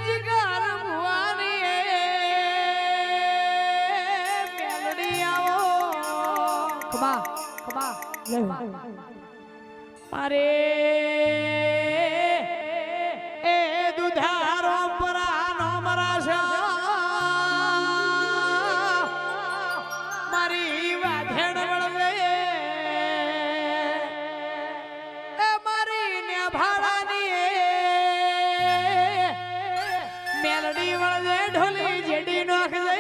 જીગર ભુવાની મેલડી આવો ખમા ખમા મારે એ દુધારો પરાનો મરાશા મારી વાધેડ વળવે એ મારી ને ભાડાની મેલડી વળવે ઢોલી જેડી નાખજે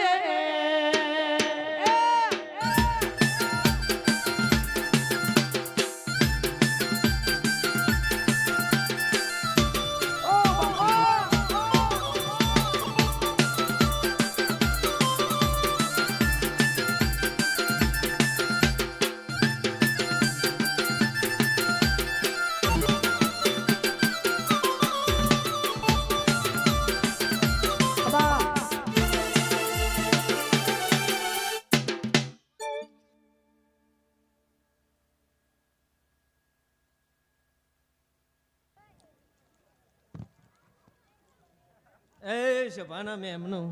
શભાના મેમનું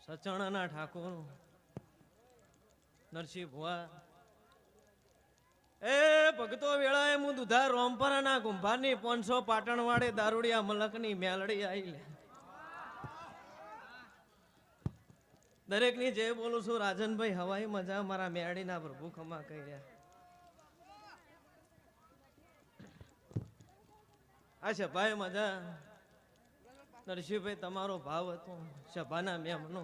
સચણાના ઠાકોર નરસિંહ ભુવા એ ભગતો વેળાએ હું દુધા રોમપરાના ગુંભારની 500 પાટણવાડે દારૂડિયા મલકની મેલડી આવી લે દરેકની જે બોલું છું રાજનભાઈ હવાઈ મજા મારા મેળડીના પ્રભુ ખમા કહી રહ્યા આ સભાએ મજા નરસિંહભાઈ તમારો ભાવ હતો સભાના મેમનો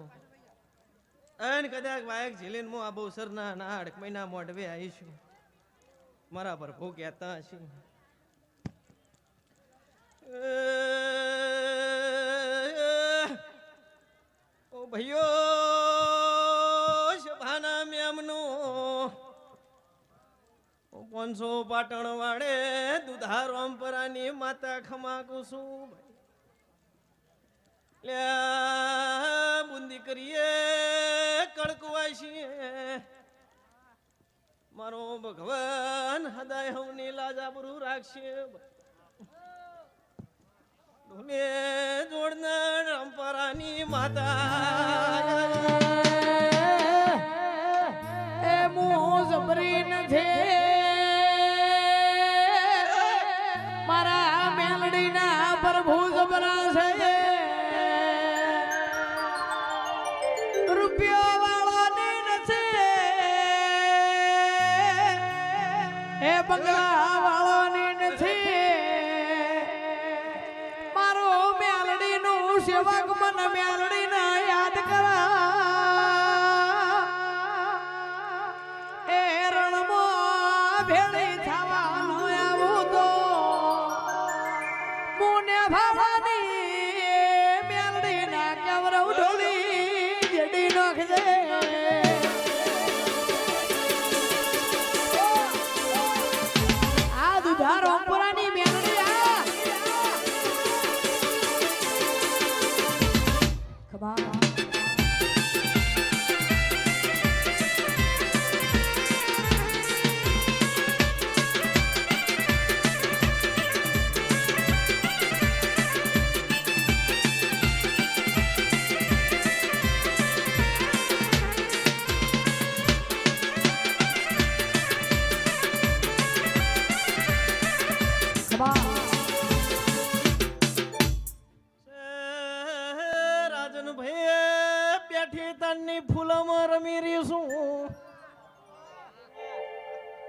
અને કદાચ વાયક ઝીલીન હું આ બહુસરના ના અડકમઈના મોઢવે આવીશું મારા પ્રભુ કહેતા હશે ઓ ભાઈઓ સભાના મેમનો 500 પાટણ વાળે દુધા રોમપરાની માતા ખમા કુસુમ લે બુંદી કરીએ કડકવાશીએ મારો ભગવાન હદાય હવની લાજાબરૂ રાખશે ઢોલે જોડના રોમપરાની માતા એ મું જબરી નથી મારા મેલડીના પ્રભુ જબરા છે રૂપિયો વાળાની નથી એ બંગલા વાળાની નથી મારો મેલડીનું સેવક મને મેલડીને યાદ કરા એ રણમાં ભેળી થવાનો આવું તો મુને ભાવાની મેલડીના કેવરવ ઢોલી જેડી નાખજે આ દુધા રોમપુરાની મેલડી આ ખબા રાજનભાઈ બેઠી તારની ફૂલમાં રમી રહીશું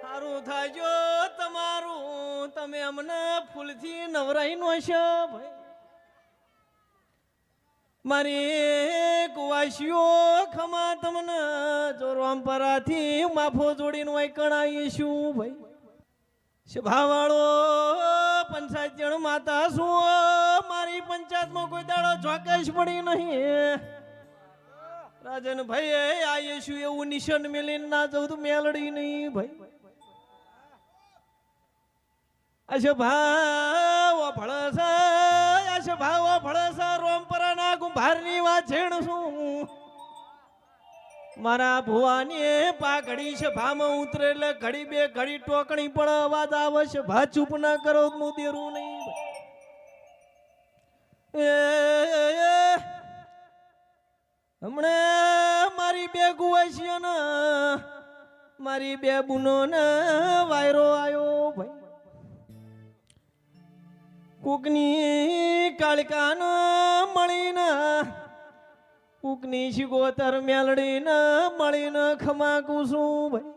સારું થાજો તમારું તમે અમને ફૂલથી નવરાઈ નો છે ભાઈ મારી કુવાસીઓ ખમા તમને જો રોમપરાથી માફો જોડીને વાયકણ આવીશું ભાઈ સભાવાળો પંચાયત જણ માતા શું મારી પંચાયતમાં કોઈ દાડો ચોકેશ પડી નહીં રાજનભાઈ આવીશું એવું નિશાન મેલીને ના જવું તો મેલડી નહીં ભાઈ અશે ભાવ ભળસ અશે ભાવ ભળસ રોમપરાના ગુંભારની વાત છેણ શું મારા ભુવાની પાઘડી છે ભામાં ઉતરે એટલે ઘડી બે ઘડી ટોકણી પણ અવાજ આવે છે ભા ચૂપ ના કરો હું દેરું નહીં એ હમણે મારી બે ગુવાશીઓ ને મારી બે બુનો ને વાયરો આવ્યો ભાઈ કુકની કાળકાનો મળીને કુકની શિગોતર મેલડીને મળીને ખમાકું છું ભાઈ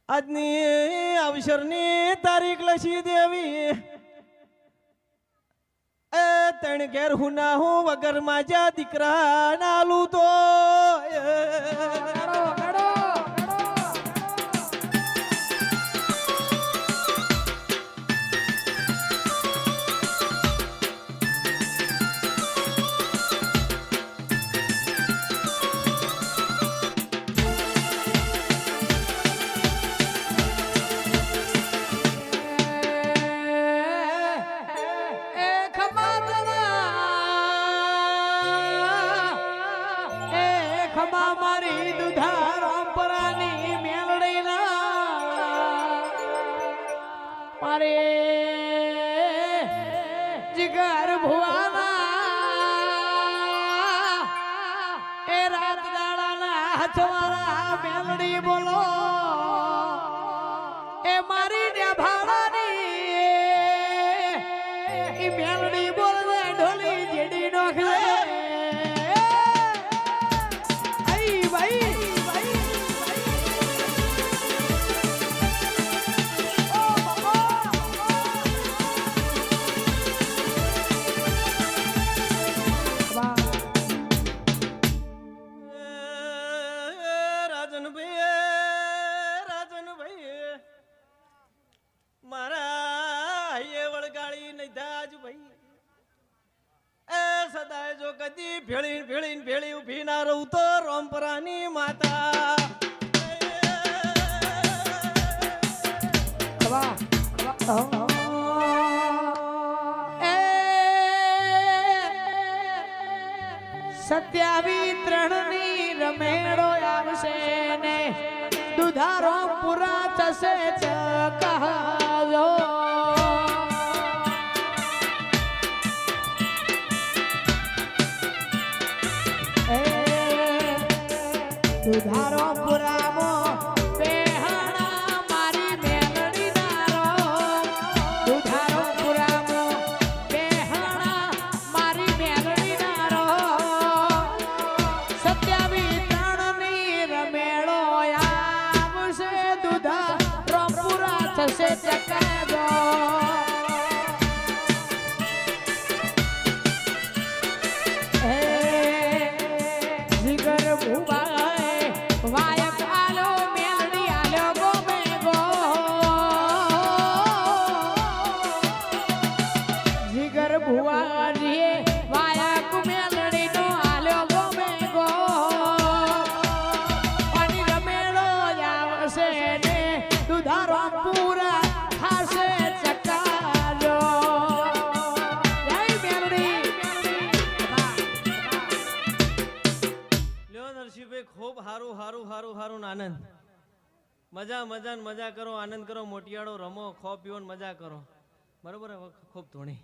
આજની અવસરની તારીખ લખી દેવી એ તણ ઘેર હું ના હું વગર માજા દીકરા નાલું તો મારી દુધારામપરાની મેલડીના મારે જીગર ભુવાના એ રાત દાડાના હચવારા મેલડી બોલો એ મારી ને ભાડાની એ મેલડી બોલે ઢોલી જેડી નોખલે ભેળી ભેળી ભેળી ઉભી ના રહું તો રોમપરાની માતા સત્યાવી ત્રણની રમેડો આવશે ને દુધારો પૂરા થશે ચકાજો દુધારો પુરામો બેહણા મારી મેલડી નારો દુધારો પુરામો બેહણા મારી મેલડી નારો સત્યાવી ત્રણની રમેળો આવશે દુધારો પુરા થશે ચકાજો ખૂબ હારું હારું હારું હારું આનંદ મજા મજા મજા કરો આનંદ કરો મોટિયાળો રમો ખો પીવો મજા કરો બરોબર ખૂબ ધોણી